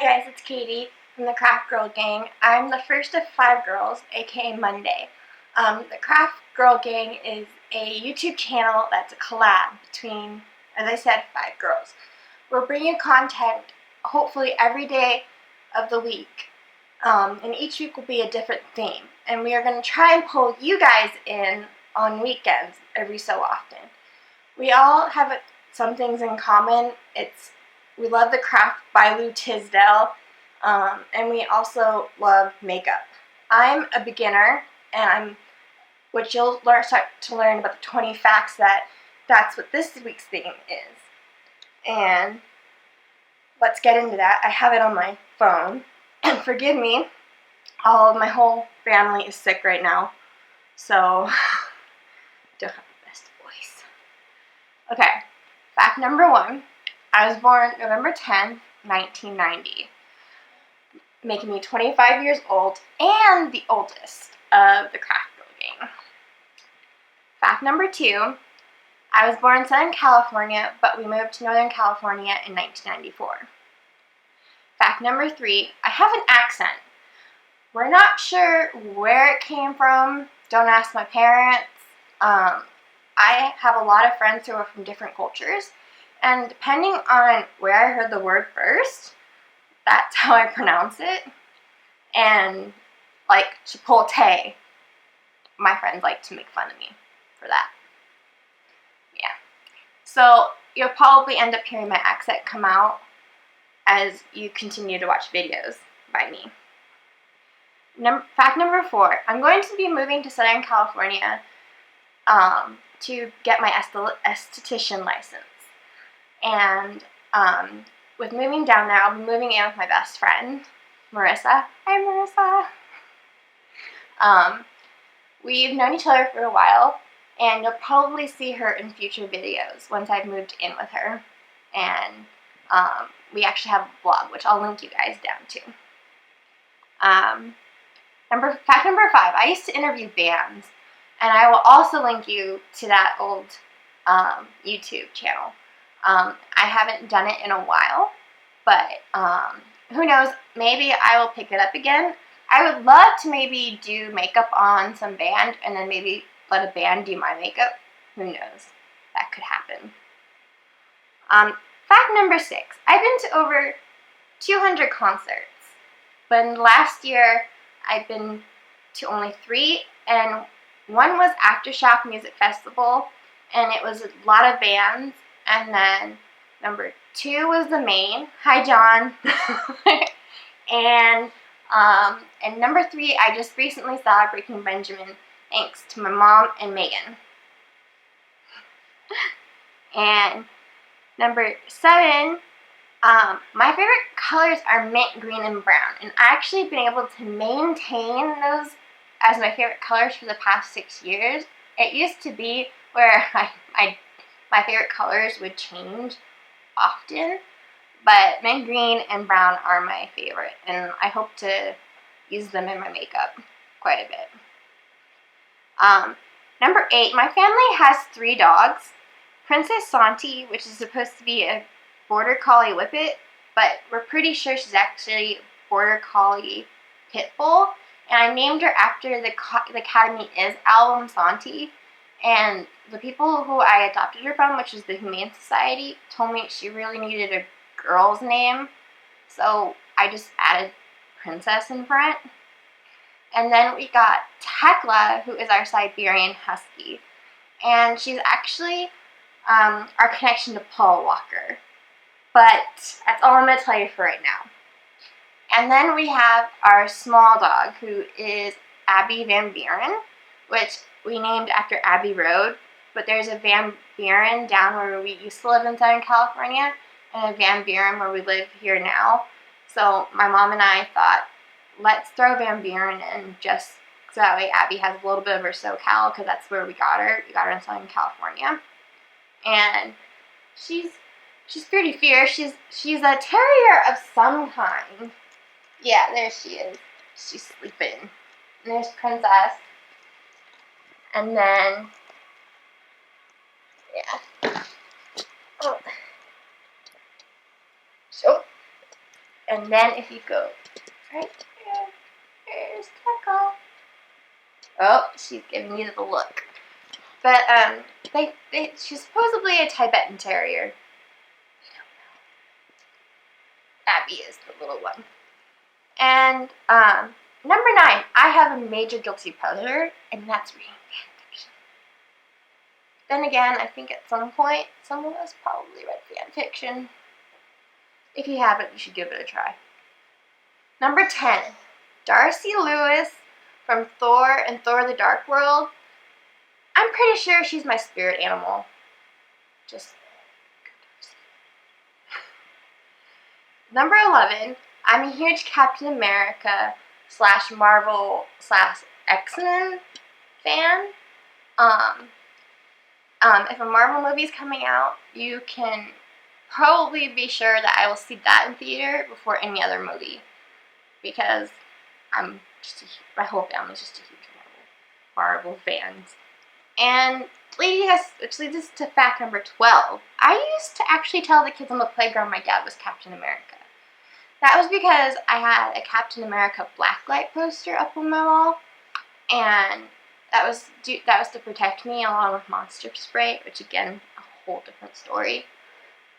Hey guys, it's Katy from the Craft Girl Gang. I'm the first of 5 girls, aka Monday. The Craft Girl Gang is a YouTube channel that's a collab between, as I said, 5 girls. We're bringing content hopefully every day of the week, and each week will be a different theme. And we are going to try and pull you guys in on weekends every so often. We all have some things in common. We love the craft by Lou Tisdale, and we also love makeup. I'm a beginner, and which you'll start to learn about the 20 facts that's what this week's theme is. And let's get into that. I have it on my phone, and forgive me, my whole family is sick right now, so don't have the best voice. Okay, fact number 1. I was born November 10th, 1990, making me 25 years old and the oldest of the Craft Girl Gang. Fact number 2, I was born in Southern California, but we moved to Northern California in 1994. Fact number 3, I have an accent. We're not sure where it came from. Don't ask my parents. I have a lot of friends who are from different cultures, and depending on where I heard the word first, that's how I pronounce it. And like Chipotle, my friends like to make fun of me for that. Yeah. So you'll probably end up hearing my accent come out as you continue to watch videos by me. Fact number 4, I'm going to be moving to Southern California to get my esthetician license. And with moving down there, I'll be moving in with my best friend, Marissa. Hi, Marissa. We've known each other for a while, and you'll probably see her in future videos once I've moved in with her. And we actually have a blog, which I'll link you guys down to. Fact number 5, I used to interview bands, and I will also link you to that old YouTube channel. I haven't done it in a while, but who knows, maybe I will pick it up again. I would love to maybe do makeup on some band and then maybe let a band do my makeup. Who knows? That could happen. Fact number 6, I've been to over 200 concerts, but in the last year I've been to only 3, and one was Aftershock Music Festival, and it was a lot of bands. And then number 2 was the main. Hi, John. And number 3, I just recently saw Breaking Benjamin, thanks to my mom and Megan. And number 7, my favorite colors are mint, green, and brown. And I actually have been able to maintain those as my favorite colors for the past 6 years. It used to be where my favorite colors would change often, but mint, green, and brown are my favorite, and I hope to use them in my makeup quite a bit. Number 8, my family has 3 dogs. Princess Santi, which is supposed to be a Border Collie Whippet, but we're pretty sure she's actually Border Collie Pit Bull, and I named her after the Academy Is album, Santi. And the people who I adopted her from, which is the Humane Society, told me she really needed a girl's name, so I just added Princess in front. And then we got Tekla, who is our Siberian Husky, and she's actually our connection to Paul Walker. But that's all I'm going to tell you for right now. And then we have our small dog, who is Abby Van Buren, which we named after Abbey Road, but there's a Van Buren down where we used to live in Southern California, and a Van Buren where we live here now. So my mom and I thought, let's throw Van Buren in, just so that way Abby has a little bit of her SoCal, because that's where we got her. We got her in Southern California. And she's pretty fierce. She's a terrier of some kind. Yeah, there she is. She's sleeping. And there's Princess. And then, yeah. Oh. So, And then if you go right there, there's Taco. Oh, she's giving you the look. But she's supposedly a Tibetan Terrier. Abby is the little one. And number 9, I have a major guilty pleasure, and that's reading fan fiction. Then again, I think at some point, some of us probably read fan fiction. If you haven't, you should give it a try. Number 10, Darcy Lewis from Thor and Thor the Dark World. I'm pretty sure she's my spirit animal. Just Number 11, I'm a huge Captain America / Marvel / X-Men fan. If a Marvel movie is coming out, you can probably be sure that I will see that in theater before any other movie, because my whole family's just a huge Marvel fans. And which leads us to fact number 12. I used to actually tell the kids on the playground my dad was Captain America. That was because I had a Captain America blacklight poster up on my wall, and that was to protect me, along with monster spray, which again, a whole different story.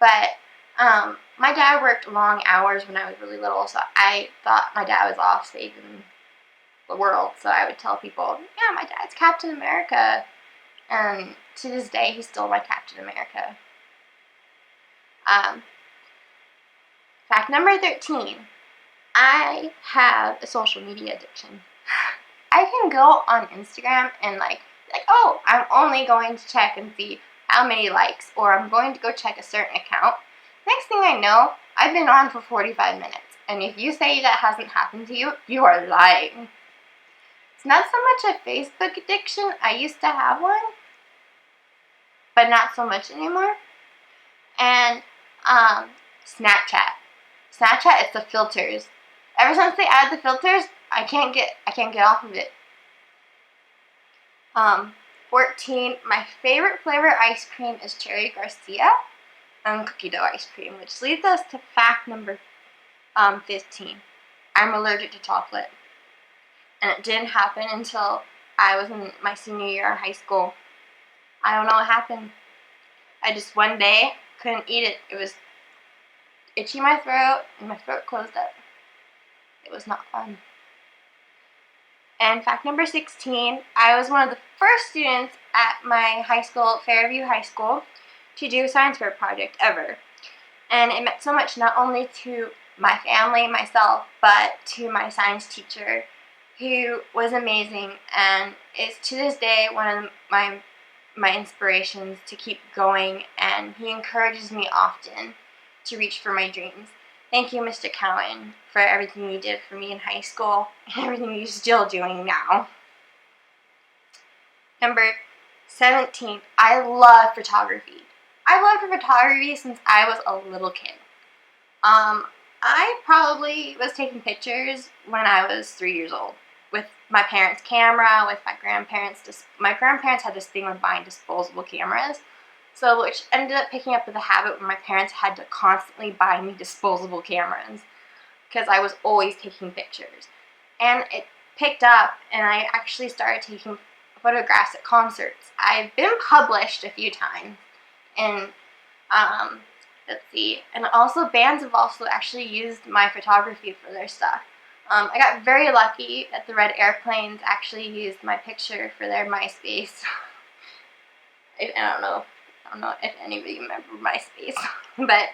But my dad worked long hours when I was really little, so I thought my dad was off saving the world. So I would tell people, yeah, my dad's Captain America. And to this day, he's still my Captain America. Fact number 13. I have a social media addiction. I can go on Instagram and oh, I'm only going to check and see how many likes, or I'm going to go check a certain account. Next thing I know, I've been on for 45 minutes. And if you say that hasn't happened to you, you are lying. It's not so much a Facebook addiction. I used to have one, but not so much anymore. And Snapchat. Snapchat is the filters. Ever since they added the filters, I can't get off of it. 14. My favorite flavor ice cream is Cherry Garcia and cookie dough ice cream, which leads us to fact number 15. I'm allergic to chocolate, and it didn't happen until I was in my senior year of high school. I don't know what happened. I just one day couldn't eat it. It was itchy my throat, and my throat closed up. It was not fun. And fact number 16, I was one of the first students at my high school, Fairview High School, to do a science fair project ever. And it meant so much not only to my family, myself, but to my science teacher, who was amazing and is to this day one of my inspirations to keep going, and he encourages me often to reach for my dreams. Thank you, Mr. Cowan, for everything you did for me in high school and everything you're still doing now. Number 17, I love photography. I've loved photography since I was a little kid. I probably was taking pictures when I was 3 years old with my parents' camera, with my grandparents. My grandparents had this thing with buying disposable cameras. So, which ended up picking up the habit where my parents had to constantly buy me disposable cameras because I was always taking pictures. And it picked up, and I actually started taking photographs at concerts. I've been published a few times, and let's see, and also bands have also actually used my photography for their stuff. I got very lucky that the Red Airplanes actually used my picture for their MySpace. I don't know if anybody remember MySpace, but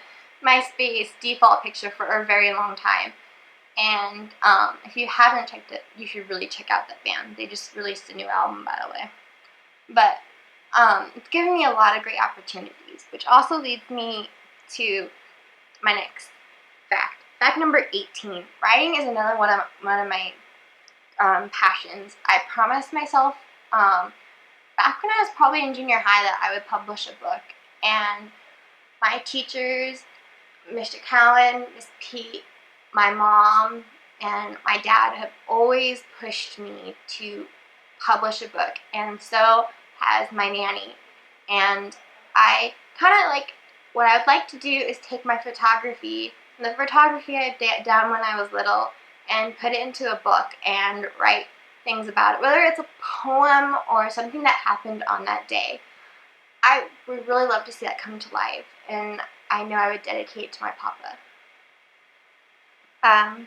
MySpace default picture for a very long time. And if you haven't checked it, you should really check out that band. They just released a new album, by the way. But it's given me a lot of great opportunities, which also leads me to my next fact. Fact number 18. Writing is another one of my passions. I promised myself back when I was probably in junior high that I would publish a book, and my teachers, Mr. Cowan, Miss Pete, my mom, and my dad have always pushed me to publish a book, and so has my nanny. And I kind of what I would like to do is take my photography the photography I did down when I was little and put it into a book and write things about it, whether it's a poem or something that happened on that day. I would really love to see that come to life, and I know I would dedicate it to my papa.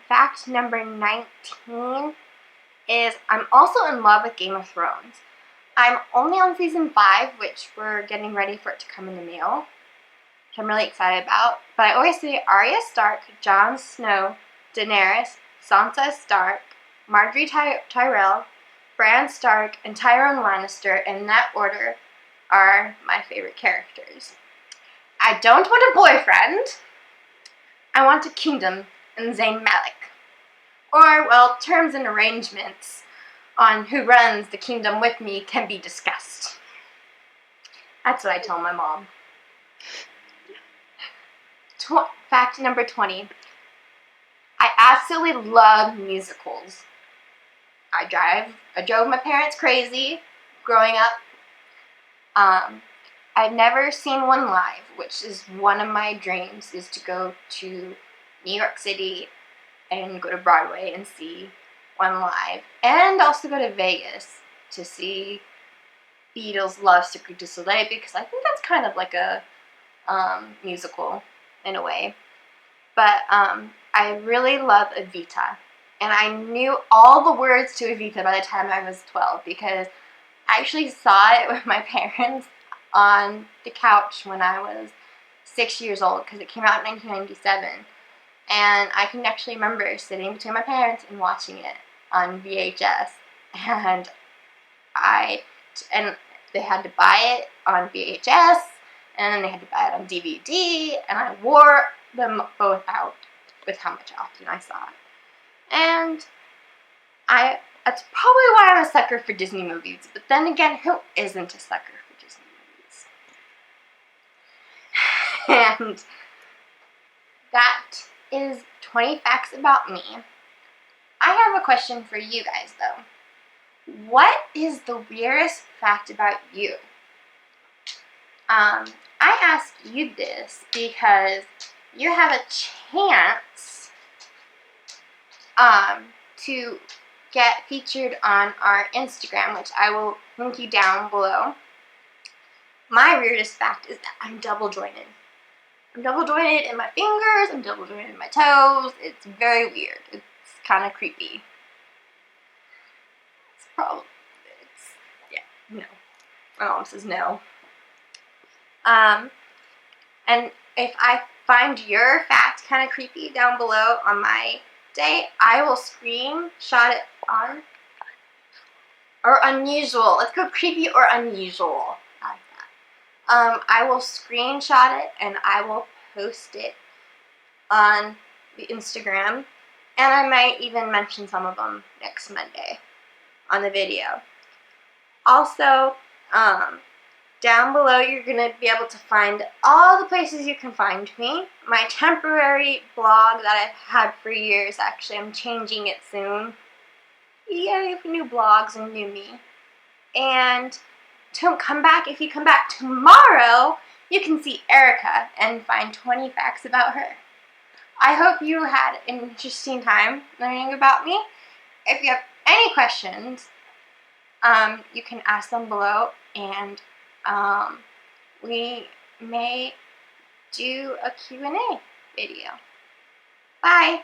Fact number 19 is I'm also in love with Game of Thrones. I'm only on season 5, which we're getting ready for it to come in the mail, which I'm really excited about. But I always say Arya Stark, Jon Snow, Daenerys, Sansa Stark, Marjorie Tyrell, Bran Stark, and Tyrone Lannister, in that order, are my favorite characters. I don't want a boyfriend. I want a kingdom and Zayn Malik. Or, well, terms and arrangements on who runs the kingdom with me can be discussed. That's what I tell my mom. Fact number 20. I absolutely love musicals. I drove my parents crazy growing up. I've never seen one live, which is one of my dreams, is to go to New York City and go to Broadway and see one live, and also go to Vegas to see Beatles' Love Cirque du Soleil, because I think that's kind of like a musical in a way. But I really love Evita, and I knew all the words to Evita by the time I was 12, because I actually saw it with my parents on the couch when I was 6 years old, because it came out in 1997. And I can actually remember sitting between my parents and watching it on VHS. And they had to buy it on VHS, and then they had to buy it on DVD, and I wore them both out with how much often I saw it. And that's probably why I'm a sucker for Disney movies. But then again, who isn't a sucker for Disney movies? And that is 20 facts about me. I have a question for you guys, though. What is the weirdest fact about you? I ask you this because you have a chance to get featured on our Instagram, which I will link you down below. My weirdest fact is that I'm double jointed. I'm double jointed in my fingers, I'm double jointed in my toes. It's very weird. It's kind of creepy. No. My mom says no. And if I find your fact kind of creepy down below on my day, I will screenshot it on, or unusual. Let's go creepy or unusual. I like that. I will screenshot it and I will post it on the Instagram, and I might even mention some of them next Monday on the video. Also, down below you're going to be able to find all the places you can find me. My temporary blog that I've had for years, actually, I'm changing it soon. Yay for new blogs and new me. And if you come back tomorrow, you can see Erica and find 20 facts about her. I hope you had an interesting time learning about me. If you have any questions, you can ask them below, and we may do a Q&A video. Bye!